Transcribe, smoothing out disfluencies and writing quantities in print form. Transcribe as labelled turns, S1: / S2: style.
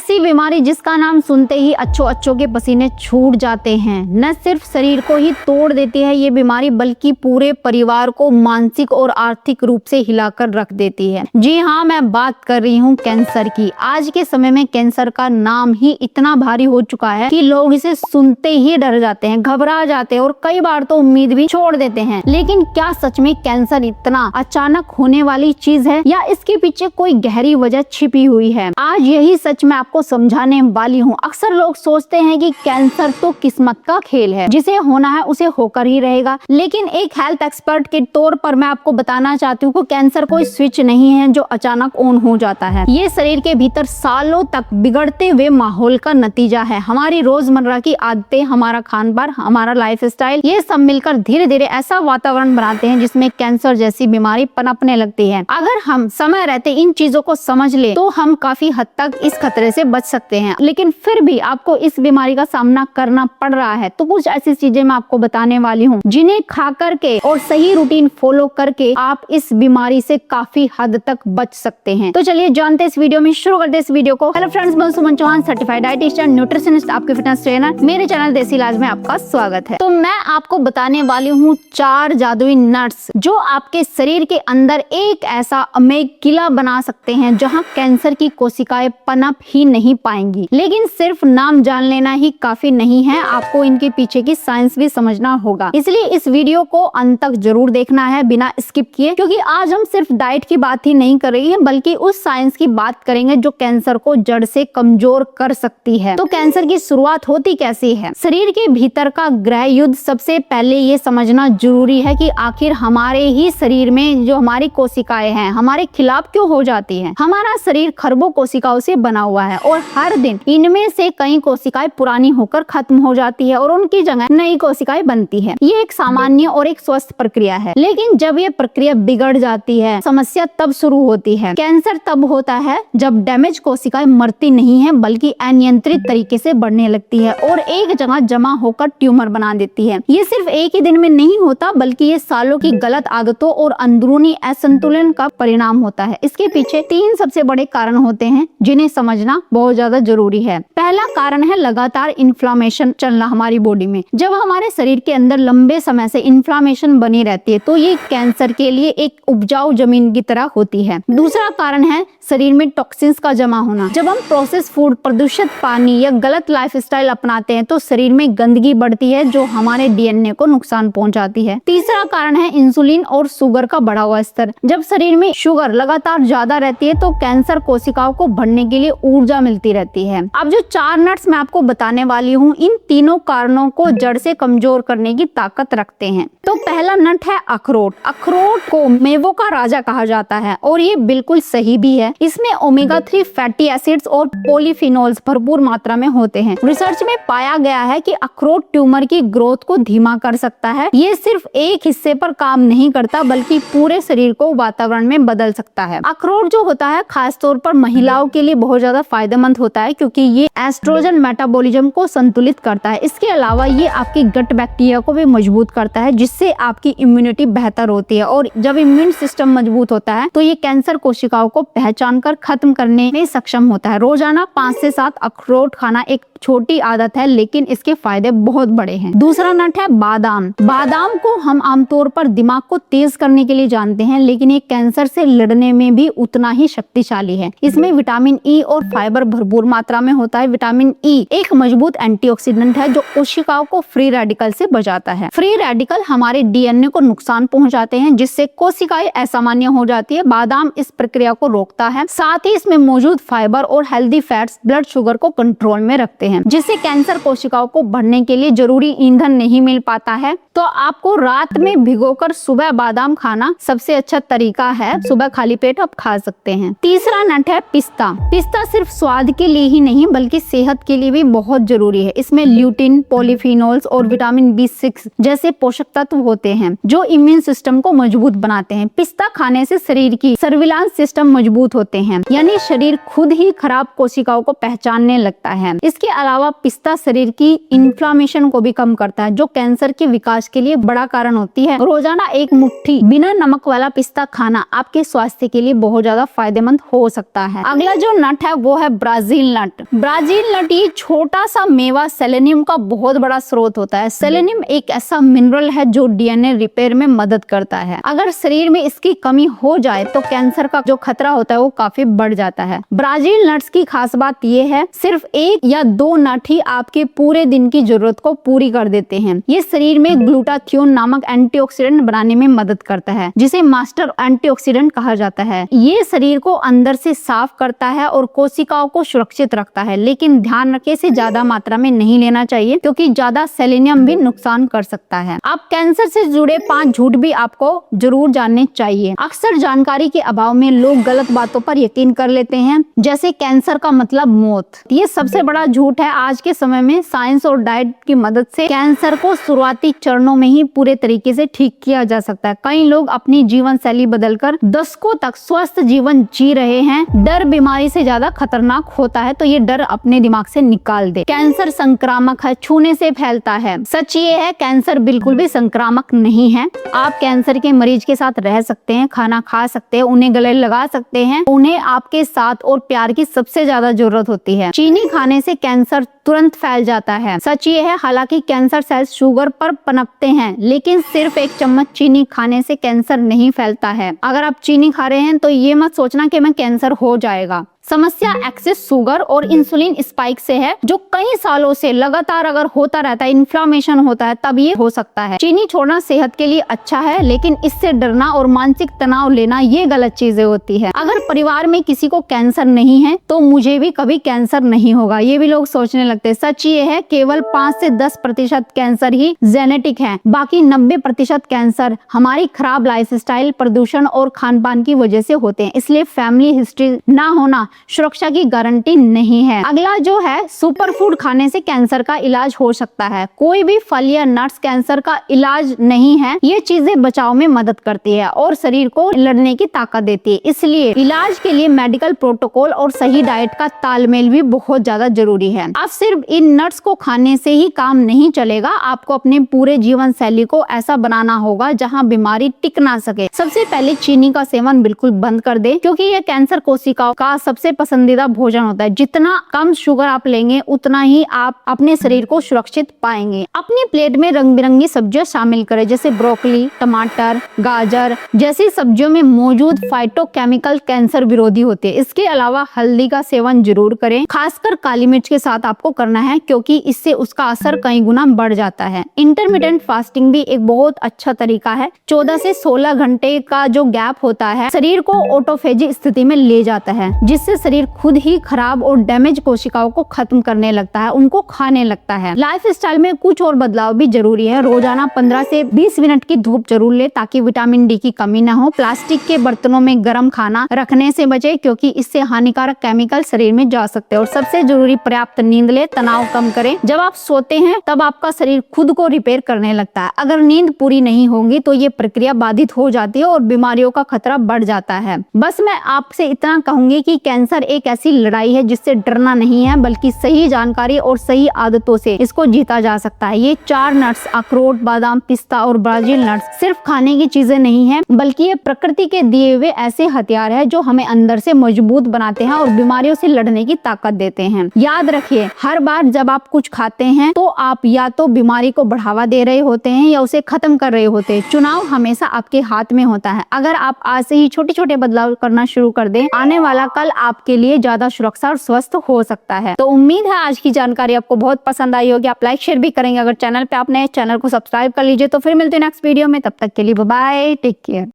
S1: ऐसी बीमारी जिसका नाम सुनते ही अच्छों के पसीने छूट जाते हैं। न सिर्फ शरीर को ही तोड़ देती है ये बीमारी, बल्कि पूरे परिवार को मानसिक और आर्थिक रूप से हिलाकर रख देती है। जी हाँ, मैं बात कर रही हूँ कैंसर की। आज के समय में कैंसर का नाम ही इतना भारी हो चुका है कि लोग इसे सुनते ही डर जाते हैं, घबरा जाते हैं और कई बार तो उम्मीद भी छोड़ देते हैं। लेकिन क्या सच में कैंसर इतना अचानक होने वाली चीज है या इसके पीछे कोई गहरी वजह छिपी हुई है? आज यही सच मैं आपको समझाने वाली हूँ। अक्सर लोग सोचते हैं कि कैंसर तो किस्मत का खेल है, जिसे होना है उसे होकर ही रहेगा। लेकिन एक हेल्थ एक्सपर्ट के तौर पर मैं आपको बताना चाहती हूँ कि कैंसर कोई स्विच नहीं है जो अचानक ऑन हो जाता है। ये शरीर के भीतर सालों तक बिगड़ते हुए माहौल का नतीजा है। हमारी रोजमर्रा की आदतें, हमारा खान पान, हमारा लाइफस्टाइल, ये सब मिलकर धीरे धीरे ऐसा वातावरण बनाते हैं जिसमें कैंसर जैसी बीमारी पनपने लगती है। अगर हम समय रहते इन चीजों को समझ ले तो हम काफी हद तक इस खतरे से बच सकते हैं। लेकिन फिर भी आपको इस बीमारी का सामना करना पड़ रहा है तो कुछ ऐसी चीजें मैं आपको बताने वाली हूँ जिन्हें खा करके और सही रूटीन फॉलो करके आप इस बीमारी से काफी हद तक बच सकते हैं। तो चलिए जानते इस वीडियो में, शुरू करते इस वीडियो को। हेलो फ्रेंड्स, मैं सुमन चौहान, सर्टिफाइड डाइटिशियन, न्यूट्रिशनिस्ट, आपके फिटनेस ट्रेनर। मेरे चैनल देसी इलाज में आपका स्वागत है। तो मैं आपको बताने वाली हूँ 4 जादुई नट्स जो आपके शरीर के अंदर एक ऐसा अमेय किला बना सकते हैं जहाँ कैंसर की कोशिकाएं पनप ही नहीं पाएंगी। लेकिन सिर्फ नाम जान लेना ही काफी नहीं है, आपको इनके पीछे की साइंस भी समझना होगा। इसलिए इस वीडियो को अंत तक जरूर देखना है बिना स्किप किए, क्योंकि आज हम सिर्फ डाइट की बात ही नहीं कर रही है बल्कि उस साइंस की बात करेंगे जो कैंसर को जड़ से कमजोर कर सकती है। तो कैंसर की शुरुआत होती कैसी है? शरीर के भीतर का गृह युद्ध। सबसे पहले ये समझना जरूरी है कि आखिर हमारे ही शरीर में जो हमारी कोशिकाएं हैं हमारे खिलाफ क्यों हो जाती है। हमारा शरीर खरबों कोशिकाओं से बना हुआ है और हर दिन इनमें से कई कोशिकाएं पुरानी होकर खत्म हो जाती है और उनकी जगह नई कोशिकाएं बनती है। ये एक सामान्य और एक स्वस्थ प्रक्रिया है। लेकिन जब ये प्रक्रिया बिगड़ जाती है, समस्या तब शुरू होती है। कैंसर तब होता है जब डैमेज कोशिकाएं मरती नहीं है बल्कि अनियंत्रित तरीके से बढ़ने लगती है और एक जगह जमा होकर ट्यूमर बना देती है। ये सिर्फ एक ही दिन में नहीं होता बल्कि ये सालों की गलत आदतों और अंदरूनी असंतुलन का परिणाम होता है। इसके पीछे 3 सबसे बड़े कारण होते हैं जिन्हें समझना बहुत ज्यादा जरूरी है। पहला कारण है लगातार इन्फ्लामेशन चलना हमारी बॉडी में। जब हमारे शरीर के अंदर लंबे समय से इन्फ्लामेशन बनी रहती है तो ये कैंसर के लिए एक उपजाऊ जमीन की तरह होती है। दूसरा कारण है शरीर में टॉक्सिन्स का जमा होना। जब हम प्रोसेस फूड, प्रदूषित पानी या गलत लाइफस्टाइल अपनाते हैं तो शरीर में गंदगी बढ़ती है जो हमारे डीएनए को नुकसान पहुंचाती है। तीसरा कारण है इंसुलिन और शुगर का बढ़ा हुआ स्तर। जब शरीर में शुगर लगातार ज्यादा रहती है तो कैंसर कोशिकाओं को बढ़ने के लिए ऊर्जा मिलती रहती है। अब जो 4 नट्स मैं आपको बताने वाली हूँ इन तीनों कारणों को जड़ से कमजोर करने की ताकत रखते हैं। तो पहला नट है अखरोट। अखरोट को मेवों का राजा कहा जाता है और ये बिल्कुल सही भी है। इसमें ओमेगा 3 फैटी एसिड्स और पॉलीफिनोल्स भरपूर मात्रा में होते हैं। रिसर्च में पाया गया है कि अखरोट ट्यूमर की ग्रोथ को धीमा कर सकता है। ये सिर्फ एक हिस्से पर काम नहीं करता बल्कि पूरे शरीर को वातावरण में बदल सकता है। अखरोट जो होता है खास तौर पर महिलाओं के लिए बहुत ज्यादा फायदेमंद होता है क्योंकि ये एस्ट्रोजन मेटाबॉलिज्म को संतुलित करता है। इसके अलावा ये आपकी गट बैक्टीरिया को भी मजबूत करता है जिससे आपकी इम्यूनिटी बेहतर होती है और जब इम्यून सिस्टम मजबूत होता है तो ये कैंसर कोशिकाओं को पहचान कर खत्म करने में सक्षम होता है। रोजाना 5 से 7 अखरोट खाना एक छोटी आदत है लेकिन इसके फायदे बहुत बड़े हैं। दूसरा नट है बादाम। बादाम को हम आमतौर पर दिमाग को तेज करने के लिए जानते हैं लेकिन ये कैंसर से लड़ने में भी उतना ही शक्तिशाली है। इसमें विटामिन ई और फाइबर भरपूर मात्रा में होता है। विटामिन ई एक मजबूत एंटीऑक्सीडेंट है जो कोशिकाओं को फ्री रेडिकल से बचाता है। फ्री रेडिकल हमारे डीएनए को नुकसान पहुंचाते हैं जिससे कोशिकाएं असामान्य हो जाती है। बादाम इस प्रक्रिया को रोकता है। साथ ही इसमें मौजूद फाइबर और हेल्दी फैट्स ब्लड शुगर को कंट्रोल में रखते हैं जिससे कैंसर कोशिकाओं को बढ़ने के लिए जरूरी ईंधन नहीं मिल पाता है। तो आपको रात में भिगोकर सुबह बादाम खाना सबसे अच्छा तरीका है। सुबह खाली पेट आप खा सकते हैं। तीसरा नट है पिस्ता। पिस्ता सिर्फ स्वाद के लिए ही नहीं बल्कि सेहत के लिए भी बहुत जरूरी है। इसमें ल्यूटिन, पॉलीफिनोल्स और विटामिन B6 जैसे पोषक तत्व होते हैं जो इम्यून सिस्टम को मजबूत बनाते हैं। पिस्ता खाने से शरीर की सर्विलांस सिस्टम मजबूत होते हैं, यानी शरीर खुद ही खराब कोशिकाओं को पहचानने लगता है। इसके अलावा पिस्ता शरीर की इन्फ्लामेशन को भी कम करता है, जो कैंसर के विकास के लिए बड़ा कारण होती है। रोजाना एक मुट्ठी बिना नमक वाला पिस्ता खाना आपके स्वास्थ्य के लिए बहुत ज्यादा फायदेमंद हो सकता है। अगला जो नट है वो है ब्राजील नट। ब्राजील नट ये छोटा सा मेवा सेलेनियम का बहुत बड़ा स्रोत होता है। सेलेनियम एक ऐसा मिनरल है जो DNA रिपेयर में मदद करता है। अगर शरीर में इसकी कमी हो जाए तो कैंसर का जो खतरा होता है वो काफी बढ़ जाता है। ब्राजील नट्स की खास बात यह है, सिर्फ 1 या 2 नट ही आपके पूरे दिन की जरूरत को पूरी कर देते हैं। ये शरीर में ग्लूटाथियोन नामक एंटीऑक्सीडेंट बनाने में मदद करता है, जिसे मास्टर एंटीऑक्सीडेंट कहा जाता है। ये शरीर को अंदर से साफ करता है और कोशिकाओं को सुरक्षित रखता है, लेकिन ध्यान रखें इसे ज्यादा मात्रा में नहीं लेना चाहिए क्योंकि ज्यादा सेलेनियम भी नुकसान कर सकता है। अब कैंसर से जुड़े 5 झूठ भी आपको जरूर जानने चाहिए। अक्सर जानकारी के अभाव में लोग गलत बातों पर यकीन कर लेते हैं, जैसे कैंसर का मतलब मौत। ये सबसे बड़ा झूठ है। आज के समय में साइंस और डाइट की मदद से कैंसर को शुरुआती चरणों में ही पूरे तरीके से ठीक किया जा सकता है। कई लोग अपनी जीवन शैली बदलकर दशकों तक स्वस्थ जीवन जी रहे हैं। डर बीमारी से ज्यादा खतरनाक होता है, तो ये डर अपने दिमाग से निकाल दे। कैंसर संक्रामक है, छूने से फैलता है। सच ये है, कैंसर बिल्कुल भी संक्रामक नहीं है। आप कैंसर के मरीज के साथ रह सकते हैं, खाना खा सकते हैं, उन्हें गले लगा सकते हैं। उन्हें आपके साथ और प्यार की सबसे ज्यादा जरूरत होती है। चीनी खाने से कैंसर तुरंत फैल जाता है। सच ये है, हालांकि कैंसर सेल्स शुगर पर पनपते हैं, लेकिन सिर्फ 1 चम्मच चीनी खाने से कैंसर नहीं फैलता है। अगर आप चीनी खा रहे हैं तो ये मत सोचना कि मैं कैंसर हो जाएगा। समस्या एक्सेस शुगर और इंसुलिन स्पाइक से है, जो कई सालों से लगातार अगर होता रहता है, इन्फ्लामेशन होता है, तब ये हो सकता है। चीनी छोड़ना सेहत के लिए अच्छा है, लेकिन इससे डरना और मानसिक तनाव लेना ये गलत चीजें होती है। अगर परिवार में किसी को कैंसर नहीं है तो मुझे भी कभी कैंसर नहीं होगा, ये भी लोग सोचने लगते हैं। सच ये है, केवल 5 से 10% कैंसर ही जेनेटिक है। बाकी 90% कैंसर हमारी खराब लाइफस्टाइल, प्रदूषण और खान पान की वजह से होते हैं। इसलिए फैमिली हिस्ट्री ना होना सुरक्षा की गारंटी नहीं है। अगला जो है, सुपर फूड खाने से कैंसर का इलाज हो सकता है। कोई भी फल या नट्स कैंसर का इलाज नहीं है। ये चीजें बचाव में मदद करती है और शरीर को लड़ने की ताकत देती है। इसलिए इलाज के लिए मेडिकल प्रोटोकॉल और सही डाइट का तालमेल भी बहुत ज्यादा जरूरी है। अब सिर्फ इन नट्स को खाने से ही काम नहीं चलेगा, आपको अपने पूरे जीवन शैली को ऐसा बनाना होगा जहाँ बीमारी टिक ना सके। सबसे पहले चीनी का सेवन बिल्कुल बंद कर दे, क्योंकि यह कैंसर कोशिकाओं का सबसे पसंदीदा भोजन होता है। जितना कम शुगर आप लेंगे उतना ही आप अपने शरीर को सुरक्षित पाएंगे। अपनी प्लेट में रंग बिरंगी सब्जियां शामिल करें, जैसे ब्रोकली, टमाटर, गाजर जैसी सब्जियों में मौजूद फाइटोकेमिकल कैंसर विरोधी होते हैं। इसके अलावा हल्दी का सेवन जरूर करें, खासकर काली मिर्च के साथ आपको करना है, क्योंकि इससे उसका असर कई गुना बढ़ जाता है। इंटरमिटेंट फास्टिंग भी एक बहुत अच्छा तरीका है। 14 से 16 घंटे का जो गैप होता है शरीर को ऑटोफेजी स्थिति में ले जाता है, जिससे शरीर खुद ही खराब और डैमेज कोशिकाओं को खत्म करने लगता है, उनको खाने लगता है। लाइफस्टाइल में कुछ और बदलाव भी जरूरी है। रोजाना 15 से 20 मिनट की धूप जरूर ले, ताकि विटामिन डी की कमी ना हो। प्लास्टिक के बर्तनों में गर्म खाना रखने से बचे, क्योंकि इससे हानिकारक केमिकल शरीर में जा सकते हैं। और सबसे जरूरी, पर्याप्त नींद ले, तनाव कम करें। जब आप सोते हैं तब आपका शरीर खुद को रिपेयर करने लगता है। अगर नींद पूरी नहीं होगी तो ये प्रक्रिया बाधित हो जाती है और बीमारियों का खतरा बढ़ जाता है। बस मैं आपसे इतना कहूंगी कि कैंसर एक ऐसी लड़ाई है जिससे डरना नहीं है, बल्कि सही जानकारी और सही आदतों से इसको जीता जा सकता है। ये 4 नट्स, अखरोट, बादाम, पिस्ता और ब्राजील नट्स सिर्फ खाने की चीजें नहीं है, बल्कि ये प्रकृति के दिए हुए ऐसे हथियार है जो हमें अंदर से मजबूत बनाते हैं और बीमारियों से लड़ने की ताकत देते हैं। याद रखिए, हर बार जब आप कुछ खाते हैं तो आप या तो बीमारी को बढ़ावा दे रहे होते हैं या उसे खत्म कर रहे होते हैं। चुनाव हमेशा आपके हाथ में होता है। अगर आप आज से ही छोटे छोटे बदलाव करना शुरू कर दें, आने वाला कल आपके लिए ज्यादा सुरक्षा और स्वस्थ हो सकता है। तो उम्मीद है आज की जानकारी आपको बहुत पसंद आई होगी। आप लाइक शेयर भी करेंगे। अगर चैनल पे आप नए, चैनल को सब्सक्राइब कर लीजिए। तो फिर मिलते हैं नेक्स्ट वीडियो में, तब तक के लिए बाय बाय, टेक केयर।